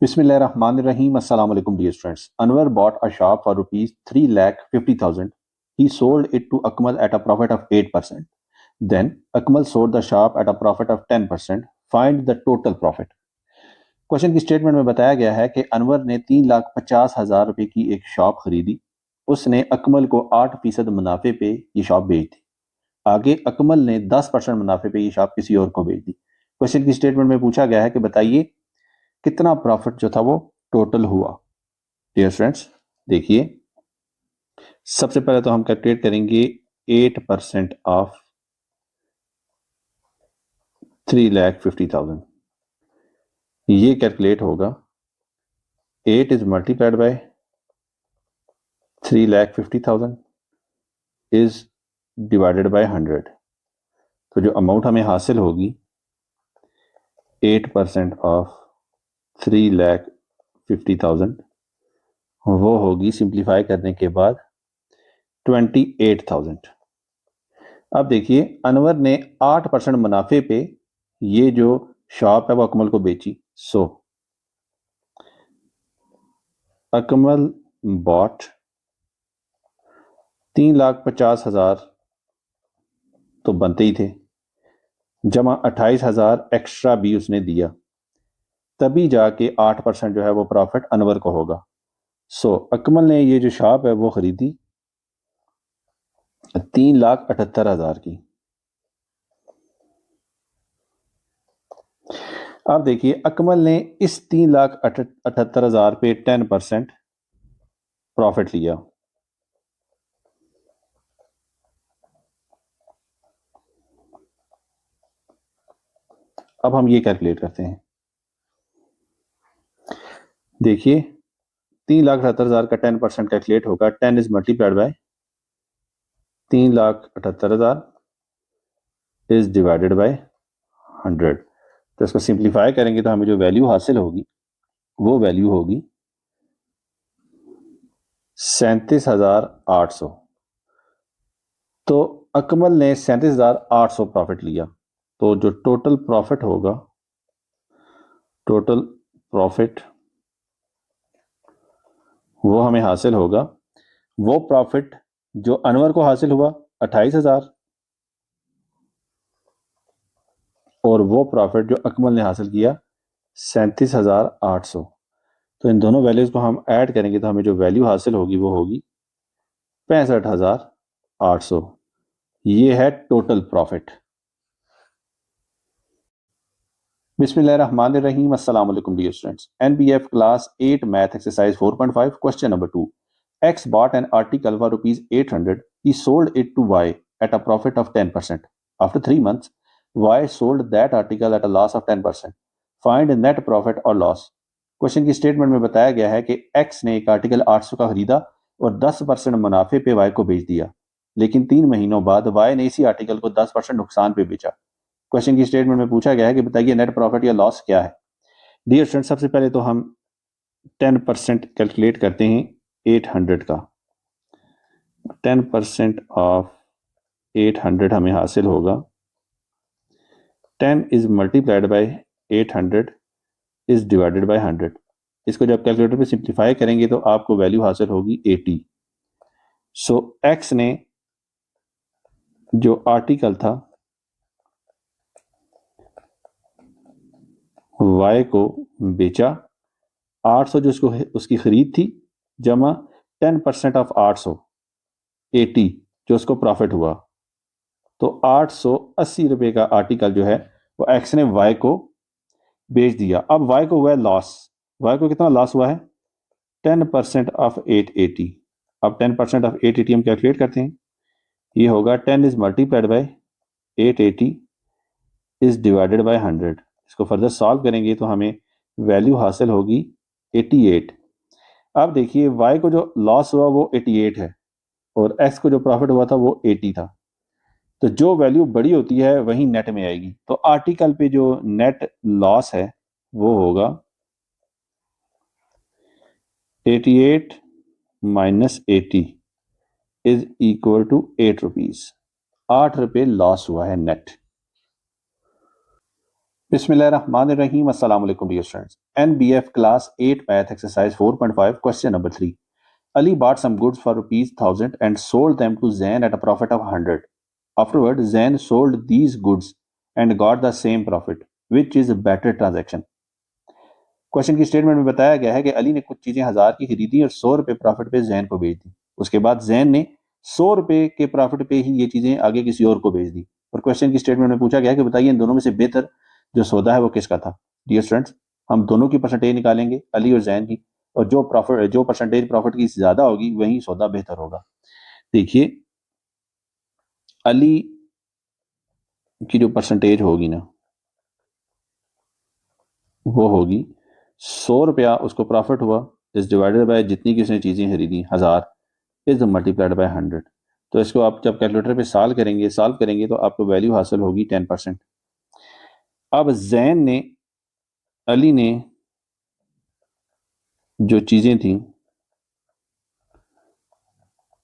Bismillahirrahmanirrahim. Assalamu alaikum, dear students. Anwar bought a shop for rupees 3,50,000. He sold it to Akmal at a profit of 8%. Then Akmal sold the shop at a profit of 10%. Find the total profit. Question की statement में बताया गया है कि अनवर ने 3,50,000 रुपए की एक शॉप खरीदी। उसने अकमल को 8% मुनाफे पे ये शॉप बेच दी। आगे अकमल ने 10% मुनाफे पे ये शॉप किसी और को बेच दी। क्वेश्चन की स्टेटमेंट में पूछा गया है कि बताइए कितना प्रॉफिट जो था वो टोटल हुआ। डियर फ्रेंड्स, देखिए सबसे पहले तो हम कैलकुलेट करेंगे 8% ऑफ 3,50,000। ये कैलकुलेट होगा 8 is multiplied bye 3,50,000 is divided bye 100। तो जो अमाउंट हमें हासिल होगी 8% ऑफ 3,50,000 वो होगी सिंप्लीफाई करने के बाद 28,000। अब देखिए अनवर ने 8% मुनाफे पे ये जो शॉप है वो अकमल को बेची। सो अकमल बॉट 3,50,000 तो बनते ही थे, जमा 28,000 एक्स्ट्रा भी उसने दिया, तभी जाके 8% जो है वो प्रॉफिट अनवर को होगा। सो अकमल ने ये जो शॉप है वो खरीदी 3,78,000 की। अब देखिए अकमल ने इस 3,78,000 पे 10% प्रॉफिट लिया। अब हम ये कैलकुलेट करते हैं। देखिए 3,78,000 का 10% कैलकुलेट होगा 10 is multiplied bye 3,78,000 is divided bye 100। तो इसको सिंप्लीफाई करेंगे तो हमें जो वैल्यू हासिल होगी वो वैल्यू होगी 37,800। तो अकमल ने 37,800 प्रॉफिट लिया। तो जो टोटल प्रॉफिट होगा, टोटल प्रॉफिट वो हमें हासिल होगा, वो प्रॉफिट जो अनवर को हासिल हुआ 28,000 और वो प्रॉफिट जो अकमल ने हासिल किया 37,800। तो इन दोनों वैल्यूज को हम ऐड करेंगे तो हमें जो वैल्यू हासिल होगी वो होगी 65,800। ये है टोटल प्रॉफिट। बिस्मिल्लाहिर्रहमानिर्रहीम। अस्सलाम वालेकुम dear students. NBF class 8 math exercise 4.5 question number 2। X bought an article for rupees 800. He sold it to Y at a profit of 10%. After 3 months, Y sold that article at a loss of 10%. Find net profit or loss. Question की statement में बताया गया है कि X ने एक article 800 का खरीदा और 10% मुनाफे पे Y को बेच दिया, लेकिन 3 महीनों बाद Y ने इसी आर्टिकल को 10% नुकसान पे बेचा। क्वेश्चन की स्टेटमेंट में पूछा गया है कि बताइए नेट प्रॉफिट या लॉस क्या है। डियर स्टूडेंट, सबसे पहले तो हम 10% कैलकुलेट करते हैं 800 का। 10% ऑफ 800 हमें हासिल होगा 10 is multiplied bye 800 is divided bye 100। इसको जब कैलकुलेटर पे सिंप्लीफाई करेंगे तो आपको वैल्यू हासिल होगी 80। सो एक्स ने जो आर्टिकल था वाई को बेचा, 800 जो उसकी खरीद थी, जमा 10% ऑफ 800 80 जो उसको प्रॉफिट हुआ। तो 880 रुपए का आर्टिकल जो है वो एक्स ने वाई को बेच दिया। अब वाई को हुआ लॉस। वाई को कितना लॉस हुआ है 10% ऑफ 880। अब 10% ऑफ 880 हम कैलकुलेट करते हैं। ये होगा 10 is multiplied bye 880 is divided bye 100। इसको फर्दर सॉल्व करेंगे तो हमें वैल्यू हासिल होगी 88। अब देखिए वाई को जो लॉस हुआ वो 88 है और एक्स को जो प्रॉफिट हुआ था वो 80 था। तो जो वैल्यू बड़ी होती है वही नेट में आएगी। तो आर्टिकल पे जो नेट लॉस है वो होगा 88 minus 80 is equal to 8 rupees. 8 रुपये लॉस हुआ है नेट। बिस्मिल्लाहिर्रहमानिर्रहीम अस्सलाम वालेकुम dear students NBF class 8 math exercise 4.5 question number 3 Ali bought some goods for rupees 1000 and sold them to Zain at a profit of 100. Afterward, Zain sold these goods and got the same profit. Which is a better transaction? Question की statement में बताया गया है कि अली ने कुछ चीजें 1000 की खरीदी और 100 रुपए प्रॉफिट पे जैन को बेच दी। उसके बाद जैन ने 100 रुपए के प्रॉफिट पे ही ये चीजें आगे किसी और को बेच दी। और क्वेश्चन की स्टेटमेंट में पूछा गया है कि बताइए इन दोनों में से बेहतर जो सौदा है वो किसका था। डियर स्टूडेंट्स, हम दोनों की परसेंटेज निकालेंगे, अली और जैन की, और जो परसेंटेज प्रॉफिट की ज्यादा होगी वही सौदा बेहतर होगा। देखिए, अली की जो परसेंटेज होगी ना, वो होगी 100 रुपया उसको प्रॉफिट हुआ इज डिवाइडेड बाय जितनी की उसने चीजें खरीदी 1000 इज मल्टीप्लाइड बाय 100। तो इसको आप जब कैलकुलेटर पे सॉल्व करेंगे तो आपको वैल्यू हासिल होगी 10%। अब जैन ने, अली ने जो चीजें थी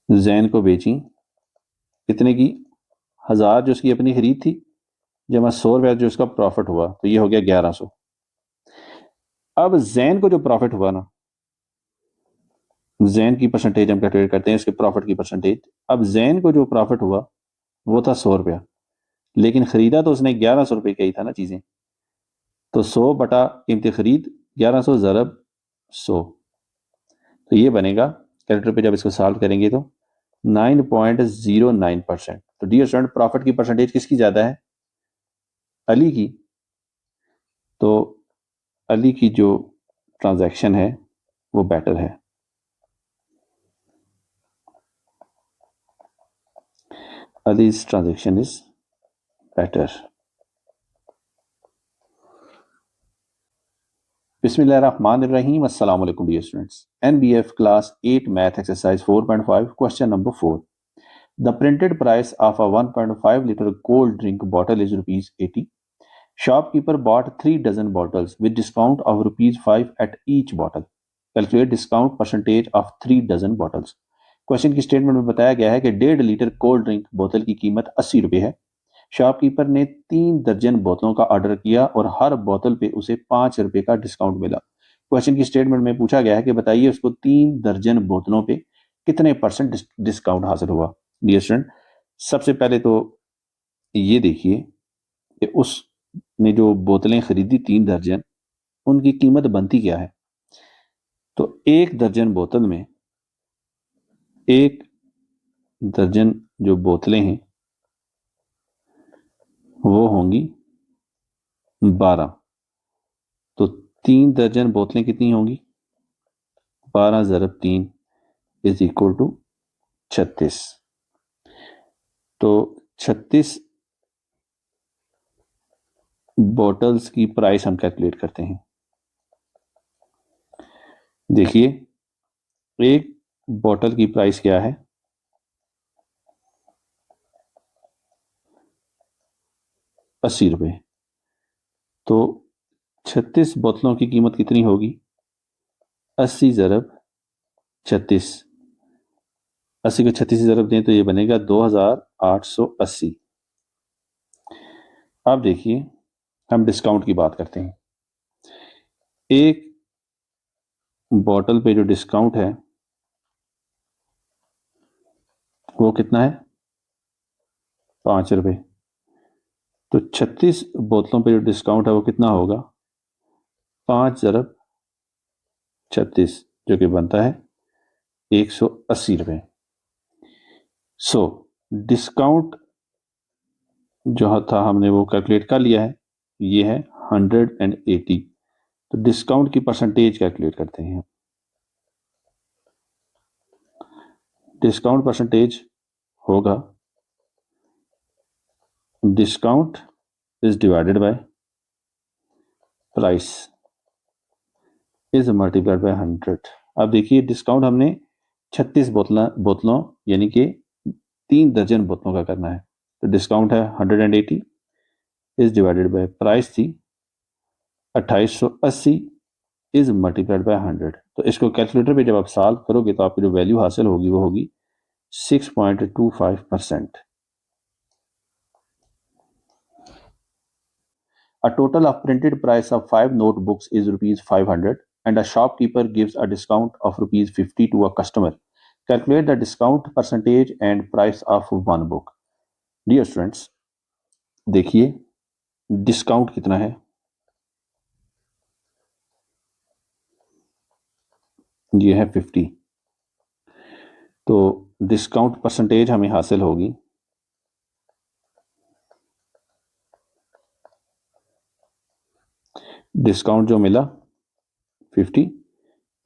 जैन को बेची, कितने की? 1000 जो उसकी अपनी खरीद थी, जमा 100 रुपया जो उसका प्रॉफिट हुआ, तो ये हो गया 1100। अब जैन को जो प्रॉफिट हुआ ना, जैन की परसेंटेज हम कैलकुलेट करते हैं, इसके प्रॉफिट की परसेंटेज। अब जैन को जो प्रॉफिट हुआ वो था 100 रुपया, लेकिन खरीदा तो उसने 1100 रुपये का ही था ना चीजें। तो 100 बटा कीमती खरीद 1100 ज़रब 100, तो ये बनेगा, कैलकुलेटर पे जब इसको सॉल्व करेंगे तो 9.09%। तो डियर स्टूडेंट, प्रॉफिट की परसेंटेज किसकी ज्यादा है? अली की। तो अली की जो ट्रांजैक्शन है वो बेटर है। Ali's transaction is better. बिस्मिल्लाहिर्रहमानिर्रहीम अस्सलाम वालेकुम dear students, NBF class 8 math exercise 4.5 question number 4। The printed price of a 1.5 liter cold drink bottle is rupees 80. Shopkeeper bought 3 dozen bottles with discount of rupees 5 at each bottle. Calculate discount percentage of 3 dozen bottles. Question की statement में बताया गया है कि 1.5 litre cold drink बोतल की कीमत 80 रुपये है। शॉपकीपर ने 3 दर्जन बोतलों का ऑर्डर किया और हर बोतल पे उसे 5 रुपए का डिस्काउंट मिला। क्वेश्चन की स्टेटमेंट में पूछा गया है कि बताइए उसको 3 दर्जन बोतलों पे कितने परसेंट डिस्काउंट हासिल हुआ। डियर स्टूडेंट, सबसे पहले तो ये देखिए कि उसने जो बोतलें खरीदी 3 दर्जन, उनकी कीमत बनती क्या है। तो एक दर्जन जो बोतलें हैं वो होंगी 12। तो 3 दर्जन बोतलें कितनी होंगी? 12 ज़रब 3 इज इक्वल टू 36। तो 36 बॉटल्स की प्राइस हम कैलकुलेट करते हैं। देखिए, एक बॉटल की प्राइस क्या है? 80 रुपये। तो 36 बोतलों की कीमत कितनी होगी? 80 ज़रब 36, 80 को 36 से ज़रब दें तो ये बनेगा 2880। अब देखिए, हम डिस्काउंट की बात करते हैं। एक बॉटल पे जो डिस्काउंट है वो कितना है? 5 रुपये। तो 36 बोतलों पे जो डिस्काउंट है वो कितना होगा? 5 ज़रब 36, जो कि बनता है 180 रुपये। सो डिस्काउंट जो था हमने वो कैलकुलेट कर लिया है, ये है 180। तो डिस्काउंट की परसेंटेज कैलकुलेट करते हैं। डिस्काउंट परसेंटेज होगा discount is divided bye price is multiplied by 100। अब देखिए, डिस्काउंट हमने 36 बोतलों यानी कि 3 दर्जन बोतलों का करना है। तो डिस्काउंट है 180 इज डिवाइडेड बाय प्राइस थी 2880 इज मल्टीप्लाइड बाय 100। तो इसको कैलकुलेटर पे जब आप सॉल्व करोगे तो आपको जो वैल्यू हासिल होगी वो होगी 6.25%। A total of printed price of 5 notebooks is rupees 500 and a shopkeeper gives a discount of rupees 50 to a customer. Calculate the discount percentage and price of one book. Dear students, देखिए discount कितना है, ये है 50, तो discount percentage हमें हासिल होगी discount जो मिला 50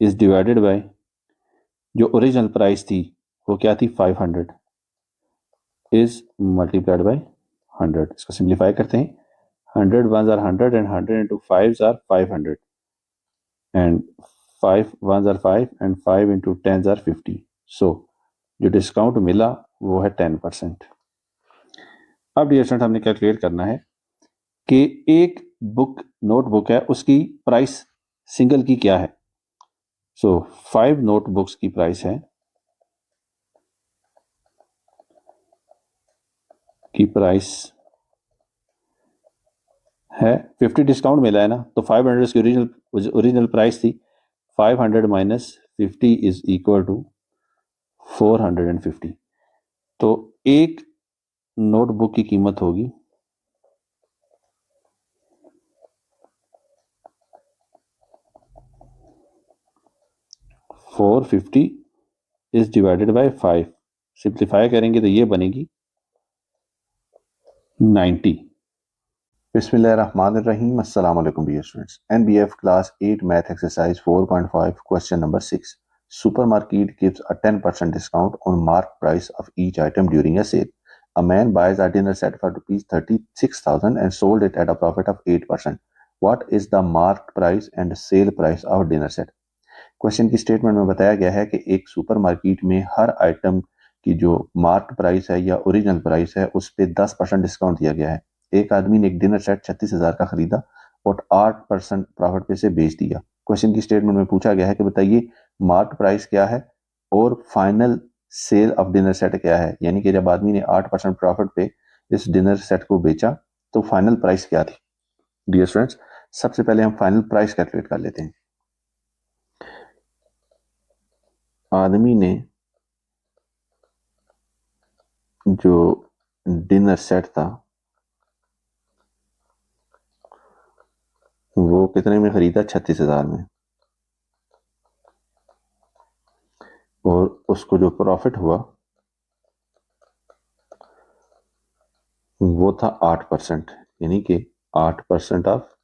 इज डिवाइडेड बाय जो ओरिजिनल प्राइस थी वो क्या थी 500 इज मल्टीप्लाइड बाय 100. इसको सिंप्लीफाई करते हैं. 100 ones are 100 and 100 into 5s are 500 and 5 ones are 5 and 5 into 10s are 50. So जो डिस्काउंट मिला वो है 10%. अब डियर स्टूडेंट हमने कैलकुलेट करना है कि एक बुक नोटबुक है उसकी प्राइस सिंगल की क्या है. सो 5 नोटबुक्स की प्राइस है है 50 डिस्काउंट मिला है ना, तो 500 इसकी ओरिजिनल प्राइस थी. 500 माइनस 50 इज इक्वल टू 450. तो एक नोटबुक की कीमत होगी 450 इज डिवाइडेड बाय 5. सिंप्लीफाई करेंगे तो ये बनेगी 90. बिस्मिल्लाहिर्रहमानिर्रहीम. अस्सलाम वालेकुम dear students. NBF class 8 math exercise 4.5 question number 6. Supermarket gives a 10% discount on marked price of each item during a sale. A man buys a dinner set for rupees 36,000 and sold it at a profit of 8%. What is the marked price and sale price of dinner set? Question की statement में बताया गया है कि एक supermarket में हर item की जो मार्क प्राइस है या ओरिजिनल प्राइस है उस पर 10% डिस्काउंट दिया गया है. एक आदमी ने एक डिनर सेट 36,000 का खरीदा और 8% प्रॉफिट पे से बेच दिया. क्वेश्चन की स्टेटमेंट में पूछा गया है कि बताइए मार्क प्राइस क्या है और final sale of dinner set क्या है, यानी कि जब आदमी ने 8% प्रॉफिट पे इस डिनर सेट को बेचा तो फाइनल प्राइस क्या थी. डियर स्टूडेंट्स, सबसे पहले हम फाइनल प्राइस कैलकुलेट कर लेते हैं. आदमी ने जो डिनर सेट था वो कितने में खरीदा, 36,000 में, और उसको जो प्रॉफिट हुआ वो था 8%, यानी कि 8% ऑफ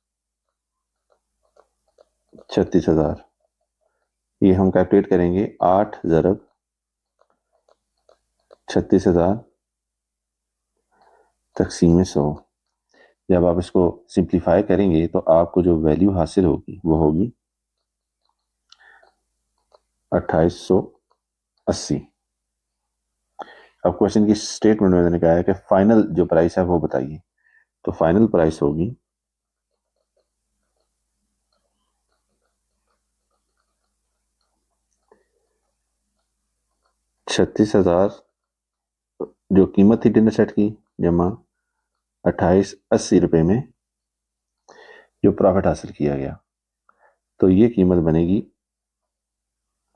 36,000. ये हम कैलकुलेट करेंगे 8 ज़रब 36,000 तकसीम 100. जब आप इसको सिंप्लीफाई करेंगे तो आपको जो वैल्यू हासिल होगी वो होगी 2880. अब क्वेश्चन की स्टेटमेंट में मैंने कहा है कि फाइनल जो प्राइस है वो बताइए. तो फाइनल प्राइस होगी 36,000 जो कीमत थी डिनर सेट की जमा 2880 रुपए में जो प्रॉफिट हासिल किया गया, तो ये कीमत बनेगी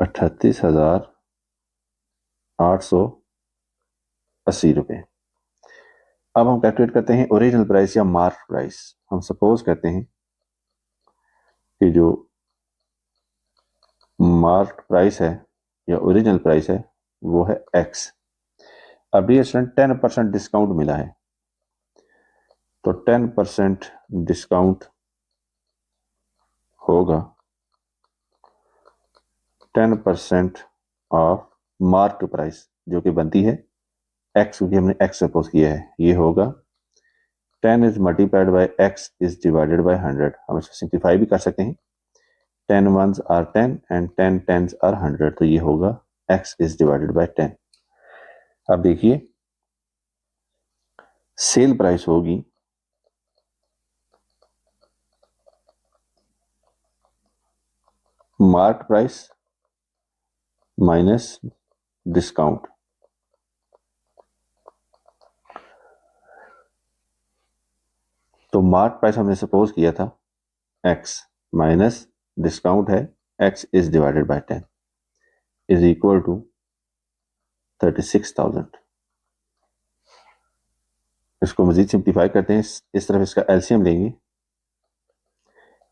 38,880 रुपए. अब हम कैलकुलेट करते हैं ओरिजिनल प्राइस या मार्क प्राइस. हम सपोज करते हैं कि जो मार्क प्राइस है या ओरिजिनल प्राइस है वो है x. अब डियर स्टूडेंट 10% डिस्काउंट मिला है, तो 10% डिस्काउंट होगा 10% ऑफ मार्क प्राइस जो कि बनती है x, क्योंकि हमने x सपोज किया है. ये होगा 10 is multiplied bye x is divided bye 100. हम इसको सिंप्लीफाई भी कर सकते हैं. 10 ones are 10 and 10 tens are 100, तो ये होगा x इज डिवाइडेड बाय 10. अब देखिए सेल प्राइस होगी मार्क प्राइस माइनस डिस्काउंट. तो तो मार्क प्राइस हमने सपोज किया था x माइनस डिस्काउंट है x is divided by 10 is equal to 36,000। इसको मजीद सिंप्लीफाई करते हैं, इस तरफ इसका एलसीएम लेंगे,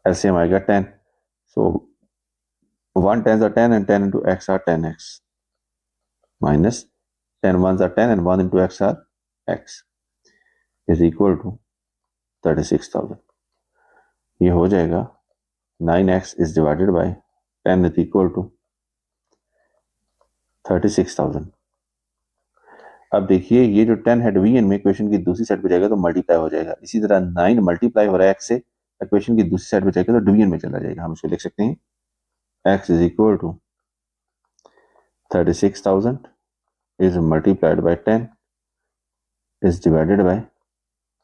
एलसीएम आएगा 10, सो 1 10s are 10 and 10 into x are 10x minus 10 1s are 10 and 1 into x are x is equal to 36,000। ये हो जाएगा 9x is divided by 10 is equal to 36,000। अब देखिए ये जो 10 है डिवीजन में इक्वेशन की दूसरी साइड पे जाएगा तो मल्टीप्लाई हो जाएगा, इसी तरह 9 मल्टीप्लाई हो रहा है x से, इक्वेशन की दूसरी साइड पे जाएगा तो डिवीजन में चला जाएगा। हम इसको लिख सकते हैं x is equal to 36,000 is multiplied by 10 is divided by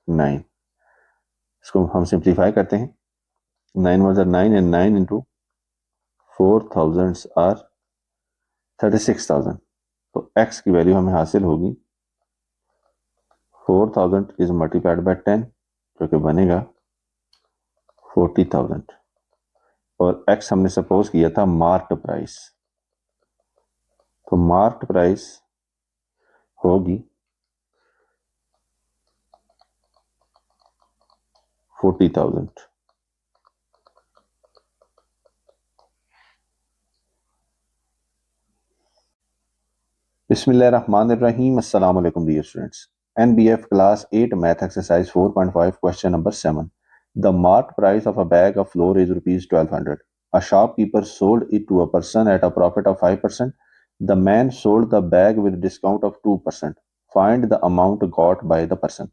9। इसको हम सिंप्लीफाई करते हैं, 9 was 9 and 9 into 4,000 are 36,000। तो x की वैल्यू हमें हासिल होगी 4,000 is multiplied by 10 जो कि बनेगा 40,000 और x हमने सपोज किया था मार्क्ड प्राइस, तो मार्क्ड प्राइस होगी 40,000। Bismillahirrahmanirrahim। Assalamu alaikum dear students। NBF class 8 math exercise 4.5 question number 7। The marked price of a bag of flour is rupees 1200. A shopkeeper sold it to a person at a profit of 5%. The man sold the bag with discount of 2%. Find the amount got by the person।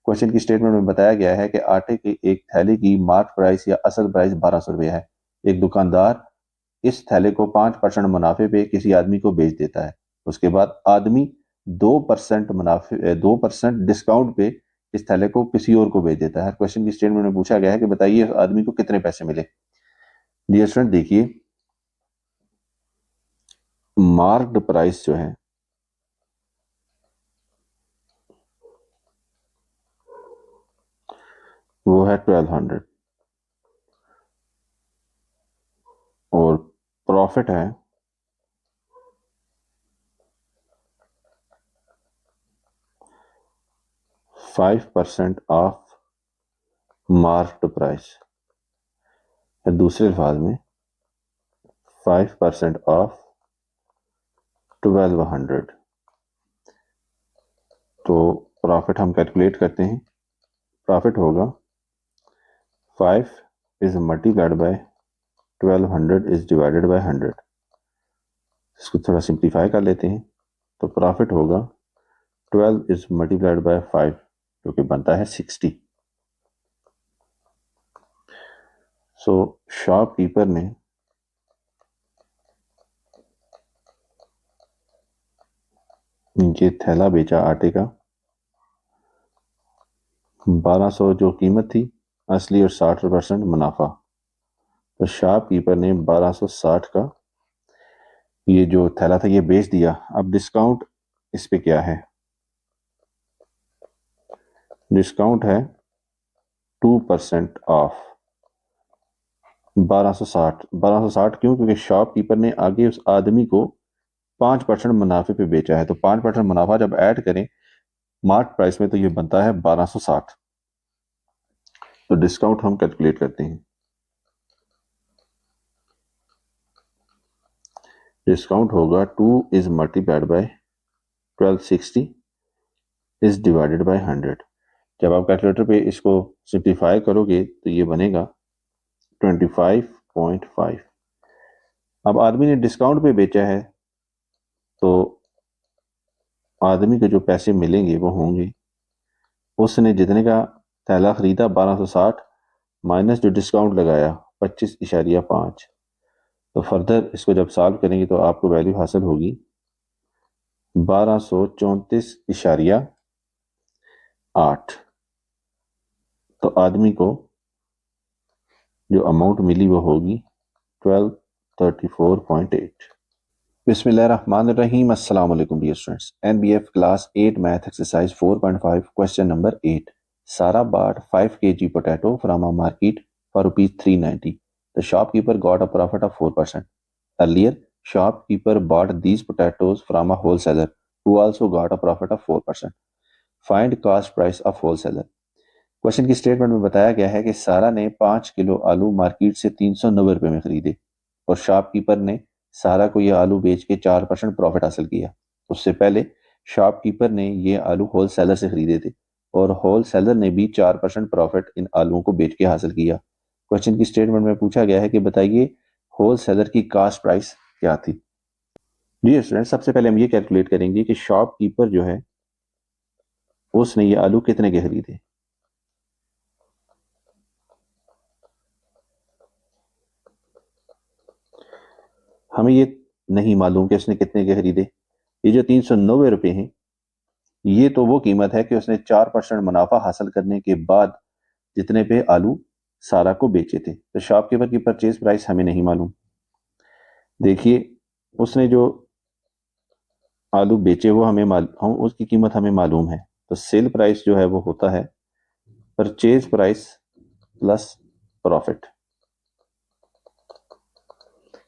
Question की statement में बताया गया है कि आटे की एक थैली की मार्क प्राइस या असल प्राइस 1200 रुपये है। एक दुकानदार इस थैले को 5% मुनाफे पे किसी आदमी को बेच देता है। उसके बाद आदमी 2% मुनाफे 2% डिस्काउंट पे इस थैले को किसी और को बेच देता है। क्वेश्चन की स्टेटमेंट में पूछा गया है कि बताइए आदमी को कितने पैसे मिले। डियर स्टूडेंट देखिए मार्क्ड प्राइस जो है वो है 1200 और प्रॉफिट है 5% ऑफ मार्क्ड प्राइस, या दूसरे अल्फाज में 5% ऑफ 1200। तो प्रॉफिट हम कैलकुलेट करते हैं, प्रॉफिट होगा 5 is multiplied bye 1200 is divided bye 100। इसको थोड़ा सिंप्लीफाई कर लेते हैं तो प्रॉफिट होगा 12 इज मल्टीप्लाइड बाय 5 जो कि बनता है 60। सो शॉपकीपर ने ये थैला बेचा आटे का 1200 जो कीमत थी असली और 60% मुनाफा। तो शॉपकीपर ने 1260 का ये जो थैला था ये बेच दिया। अब डिस्काउंट इस पे क्या है, डिस्काउंट है 2% ऑफ 1260 क्यों, क्योंकि शॉपकीपर ने आगे उस आदमी को 5% मुनाफे पे बेचा है। तो 5% मुनाफा जब ऐड करें मार्क प्राइस में तो ये बनता है 1260। तो डिस्काउंट हम कैलकुलेट करते हैं, डिस्काउंट होगा 2 is multiplied bye 1260 is divided bye 100। जब आप कैलकुलेटर पे इसको सिंप्लीफाई करोगे तो ये बनेगा 25.5। अब आदमी ने डिस्काउंट पे बेचा है तो आदमी को जो पैसे मिलेंगे वो होंगे, उसने जितने का थैला खरीदा 1260 माइनस जो डिस्काउंट लगाया 25.5। तो फर्दर इसको जब सॉल्व करेंगे तो आपको वैल्यू हासिल होगी 1234.8। तो आदमी को जो अमाउंट मिली वो होगी 1234.8। बिस्मिल्लाहिर्रहमानिर्रहीम। अस्सलाम वालेकुम dear students. NBF class 8 math exercise 4.5 question number 8। Sarah bought 5 kg potato from a market for rupees 390. The shopkeeper got a profit of 4%. Earlier, shopkeeper bought these potatoes from a wholesaler who also got a profit of 4%. Find cost price of wholesaler. Question की statement में बताया गया है कि सारा ने 5 kilo आलू market से 390 रुपए में खरीदे और शॉपकीपर ने सारा को यह आलू बेच के 4% प्रॉफिट हासिल किया। उससे पहले शॉपकीपर ने ये आलू होलसेलर से खरीदे थे और होलसेलर ने भी 4% प्रॉफिट इन आलूओं को बेच के हासिल किया। क्वेश्चन की स्टेटमेंट में पूछा गया है कि बताइए होलसेलर की कास्ट प्राइस क्या थी। डियर स्टूडेंट, सबसे पहले हम ये कैलकुलेट करेंगे कि शॉपकीपर जो है उसने ये आलू कितने के खरीदे। हमें ये नहीं मालूम कि उसने कितने के खरीदे। ये जो 390 रुपए हैं ये तो वो कीमत है कि उसने 4% मुनाफा हासिल करने के बाद जितने पे आलू सारा को बेचे थे। तो शॉपकीपर की परचेज प्राइस हमें नहीं मालूम। देखिए उसने जो आलू बेचे वो हमें मालूम, उसकी कीमत हमें मालूम है। तो सेल प्राइस जो है वो होता है परचेज प्राइस प्लस प्रॉफिट।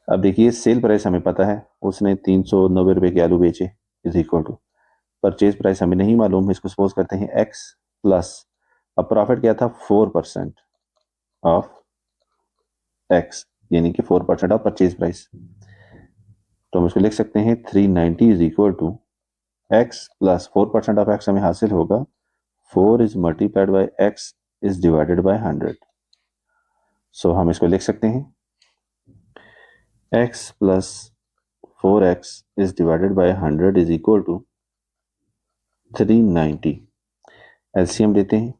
अब देखिए सेल प्राइस हमें पता है, उसने 390 रुपए के आलू बेचे is equal to purchase price हमें नहीं मालूम, इसको सपोज करते हैं एक्स प्लस, अब प्रॉफिट क्या था 4% ऑफ एक्स, यानी कि 4% ऑफ परचेज प्राइस। तो हम इसको लिख सकते हैं 390 is equal to x plus 4% of x हमें हासिल होगा 4 is multiplied by x is divided by 100। So हम इसको लिख सकते हैं x प्लस 4x is divided by 100 is equal to 390। LCM लेते हैं,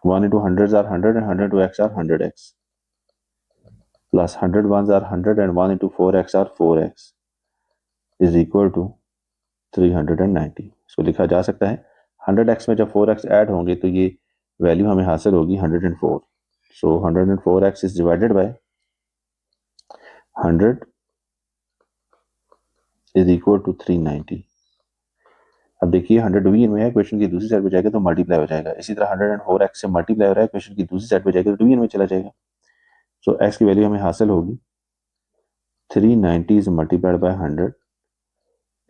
1 into 100s are 100 and 100 to x are 100x plus 100 ones are 100 and 1 into 4x are 4x is equal to 390। इसको लिखा जा सकता है 100x में जब 4x ऐड होंगे तो ये वैल्यू हमें हासिल होगी 104। सो 104x is divided by 100 is equal to 390। अब देखिए 100 डिवीजन में है, क्वेश्चन की दूसरी साइड पे जाएगा तो मल्टीप्लाई हो जाएगा। इसी तरह 104x से मल्टीप्लाई हो रहा है, क्वेश्चन की दूसरी साइड पे जाएगा तो डिवीजन में चला जाएगा। सो x की वैल्यू हमें हासिल होगी 390 is multiplied by 100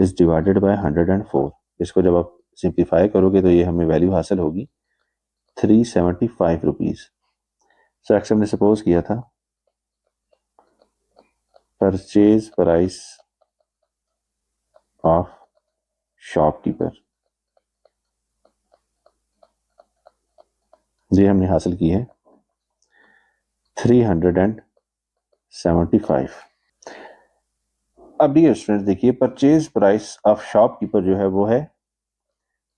is divided by 104। इसको जब आप सिंप्लीफाई करोगे तो ये हमें वैल्यू हासिल होगी 375 रुपीज। सो एक्स हमने सपोज किया था परचेज प्राइस ऑफ शॉपकीपर, ये हमने हासिल की है 375। अब डियर स्टूडेंट्स देखिए परचेज प्राइस ऑफ शॉपकीपर जो है वो है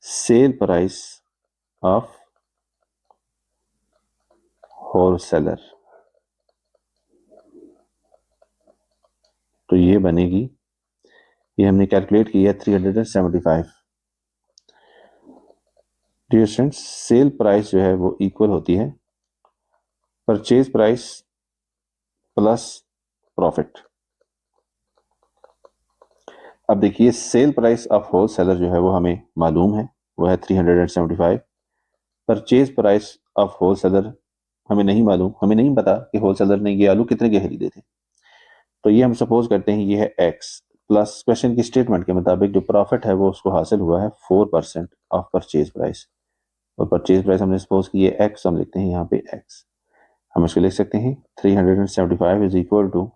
सेल प्राइस ऑफ होलसेलर। तो ये बनेगी, ये हमने कैलकुलेट की है 375। डियर स्टूडेंट्स सेल प्राइस जो है वो इक्वल होती है परचेज प्राइस प्लस प्रॉफिट। अब देखिए सेल प्राइस ऑफ होलसेलर जो है वो हमें मालूम है, वो है 375। परचेज प्राइस ऑफ होलसेलर हमें नहीं मालूम, हमें नहीं पता कि होलसेलर ने ये आलू कितने के खरीदे थे। तो ये हम सपोज करते हैं ये है एक्स प्लस क्वेश्चन की स्टेटमेंट के मुताबिक जो प्रॉफिट है वो उसको हासिल हुआ है 4% ऑफ परचेज प्राइस, और परचेज प्राइस हमने सपोज की है एक्स, हम लिखते हैं यहाँ पे एक्स। हम इसको लिख सकते हैं 375 is equal to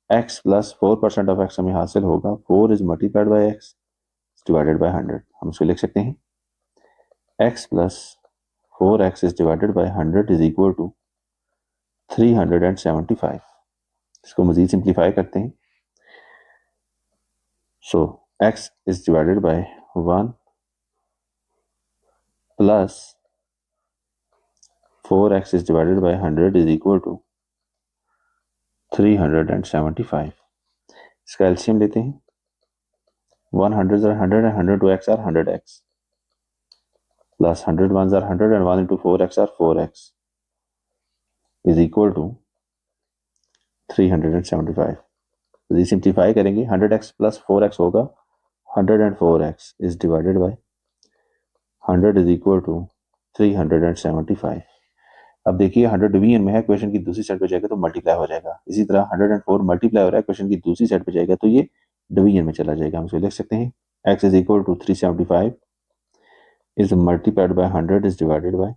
x plus 4% of x हमें हासिल होगा 4 is multiplied by x divided by 100। हम इसको लिख सकते हैं x plus 4x is divided by 100 is equal to 375। इसको मजीद सिंप्लीफाई करते हैं। So x is divided by 1 plus 4x is divided by 100 is equal to 375। इसका एलसीएम लेते हैं, 100 are 100 and 100 to x are 100x plus 100 ones are 100 and 1 into 4x are 4x is equal to 375। तो ये simplify करेंगे 100x plus 4x होगा 104x is divided by 100 is equal to 375। अब देखिए 100 division में है, क्वेश्चन की दूसरी साइड पे जाएगा तो मल्टीप्लाई हो जाएगा। इसी तरह 104 मल्टीप्लाई हो रहा है, क्वेश्चन की दूसरी साइड पे जाएगा तो ये डिवीजन में चला जाएगा। हम इसको लिख सकते हैं x is equal to 375 is multiplied by 100 is divided by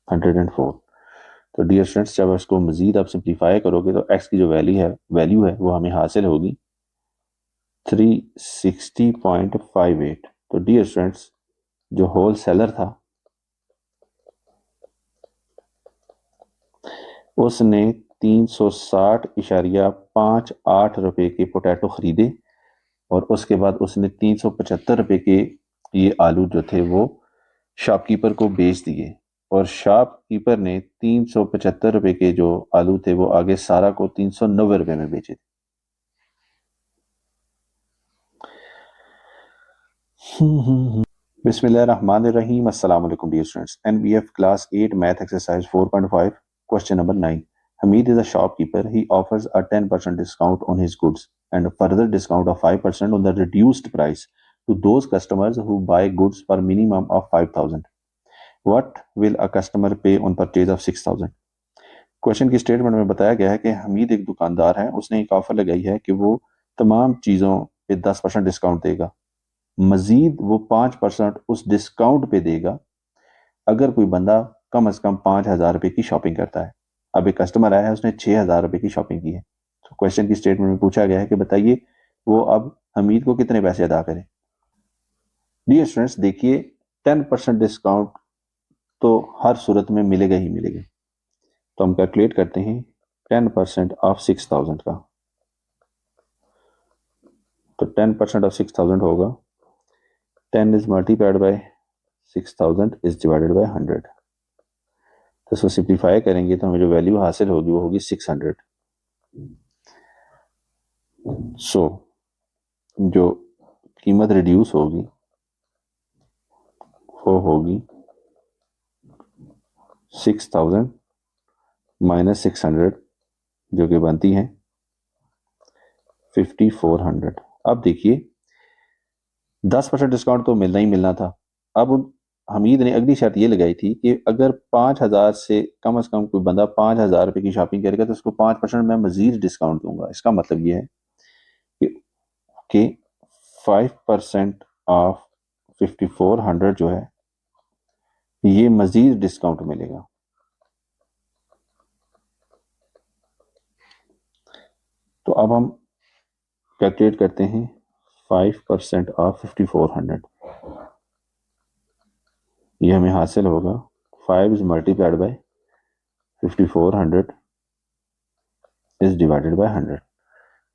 104। तो डियर स्टूडेंट्स, जब इसको मजीद आप सिंप्लीफाई करोगे तो x की जो वैल्यू है वो हमें हासिल होगी 360.58। तो डियर स्टूडेंट्स, जो होल सेलर था उसने 360.58 रुपए के पोटैटो खरीदे और उसके बाद उसने 375 रुपए के ये आलू जो थे वो शॉपकीपर को बेच दिए और शॉपकीपर ने 375 रुपए के जो आलू थे वो आगे सारा को 390 रुपए में बेचे। बिस्मिल्लाहिर्रहमानिर्रहीम। अस्सलाम वालेकुम dear students. NBF class 8 math exercise 4.5 question number 9। Hamid is a shopkeeper. He offers a 10% discount on his goods and a further discount of 5% on the reduced price to those customers who buy goods for minimum of 5,000. What will a customer pay on purchase of 6,000? Question की statement में बताया गया है कि हमीद एक दुकानदार है, उसने एक ऑफर लगाई है कि वो तमाम चीज़ों पे 10% डिस्काउंट देगा, मजीद वो 5% उस डिस्काउंट पे देगा अगर कोई बंदा कम से कम 5,000 रुपए की शॉपिंग करता है। अब एक कस्टमर आया है, उसने 6,000 रुपए की शॉपिंग की है। तो क्वेश्चन की स्टेटमेंट में पूछा गया है कि बताइए वो अब हमीद को कितने पैसे अदा करें। डियर स्टूडेंट्स, देखिए 10% डिस्काउंट तो हर सूरत में मिलेगा ही मिलेगा। तो हम कैलकुलेट करते हैं 10% ऑफ 6,000 का। तो 10% ऑफ 6,000 होगा 10 is multiplied bye 6,000 is divided bye 100। तो इसको सिंप्लीफाई करेंगे तो हमें जो वैल्यू हासिल होगी वो होगी 600। सो जो कीमत रिड्यूस होगी वो होगी 6,000 माइनस 600 जो कि बनती है 5,400। अब देखिए 10% डिस्काउंट तो मिलना ही मिलना था। अब हमीद ने अगली शर्त ये लगाई थी कि अगर 5,000 से कम कोई बंदा 5,000 रुपए की शॉपिंग करेगा तो उसको 5% मैं मजीद डिस्काउंट दूंगा। इसका मतलब ये है कि 5% ऑफ 5,400 जो है ये मजीद डिस्काउंट मिलेगा। तो अब हम कैलकुलेट करते हैं 5% ऑफ 5,400। ये हमें हासिल होगा 5 is multiplied bye 5,400 is divided bye 100।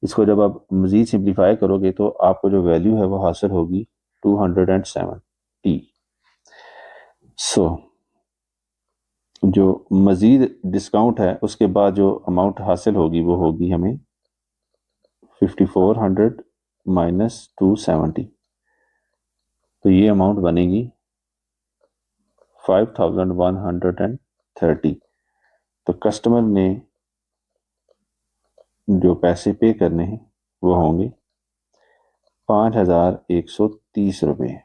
इसको जब आप मजीद सिंप्लीफाई करोगे तो आपको जो वैल्यू है वो हासिल होगी 270। सो जो मजीद डिस्काउंट है उसके बाद जो अमाउंट हासिल होगी वो होगी हमें 5,400 माइनस 270। तो ये अमाउंट बनेगी 5,130। तो कस्टमर ने जो पैसे पे करने हैं वो होंगे 5,130 रुपये।